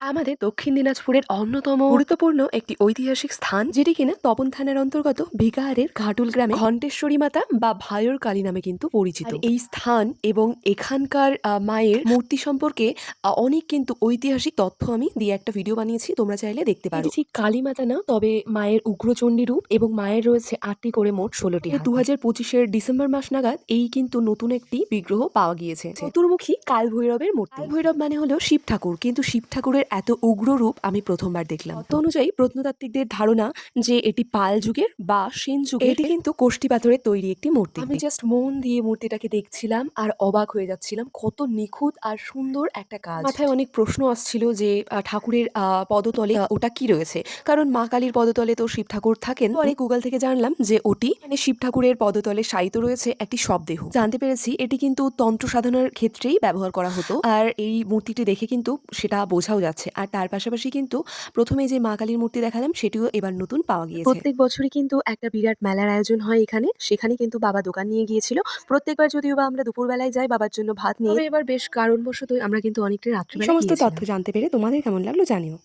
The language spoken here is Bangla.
আমাদের দক্ষিণ দিনাজপুরের অন্যতম গুরুত্বপূর্ণ একটি ঐতিহাসিক স্থান, যেটি কিনা তপন থানার অন্তর্গত ভিকাহারের ঘাটুল গ্রামে ঘণ্টেশ্বরী মাতা বা ভায়র কালী নামে কিন্তু পরিচিত। আর এই স্থান এবং এখানকার মায়ের মূর্তি সম্পর্কে অনেক কিন্তু ঐতিহাসিক তথ্য আমি দিয়ে একটা ভিডিও বানিয়েছি, তোমরা চাইলে দেখতে পারো। এটি ঠিক কালী মাতা না, তবে মায়ের উগ্রচণ্ডী রূপ, এবং মায়ের রয়েছে ৮টি করে মোট ১৬টি হাত। ২০২৫-এর ডিসেম্বর মাস নাগাদ এই কিন্তু নতুন একটি বিগ্রহ পাওয়া গিয়েছে, চতুর্মুখী কাল ভৈরবের মূর্তি। কাল ভৈরব মানে হলো শিব ঠাকুর, কিন্তু শিব ঠাকুরের এত উগ্র রূপ আমি প্রথমবার দেখলাম। তথ্য অনুযায়ী প্রত্নতাত্ত্বিকদের ধারণা যে এটি পাল যুগের বা সেন যুগের। এটি কিন্তু কোষ্ঠী পাথরের তৈরি একটি মূর্তি। আমি জাস্ট মন দিয়ে মূর্তিটাকে দেখছিলাম আর অবাক হয়ে যাচ্ছিলাম, কত নিখুঁত আর সুন্দর একটা কাজ। মাথায় অনেক প্রশ্ন আসছিল যে ঠাকুরের পদতলে ওটা কি রয়েছে, কারণ মা কালীর পদতলে তো শিব ঠাকুর থাকেন। পরে গুগল থেকে জানলাম যে ওটি মানে শিব ঠাকুরের পদতলে শায়িত রয়েছে একটি শবদেহ। জানতে পেরেছি এটি কিন্তু তন্ত্র সাধনার ক্ষেত্রেই ব্যবহার করা হতো, আর এই মূর্তিটি দেখে কিন্তু সেটা বোঝাও যাচ্ছে। আর তার পাশাপাশি কিন্তু প্রথমে যে মা কালীর মূর্তি দেখালাম সেটিও এবার নতুন পাওয়া গিয়েছে। প্রত্যেক বছরই কিন্তু একটা বিরাট মেলার আয়োজন হয় এখানে, সেখানে কিন্তু বাবা দোকান নিয়ে গিয়েছিল। প্রত্যেকবার যদিও বা আমরা দুপুরবেলায় যাই বাবার জন্য ভাত নিয়ে, তবে এবার বেশ কারণবশত আমরা কিন্তু অনেকটা রাত্রিবেলা সমস্ত তথ্য জানতে পেরে তোমাদের কেমন লাগলো জানিও।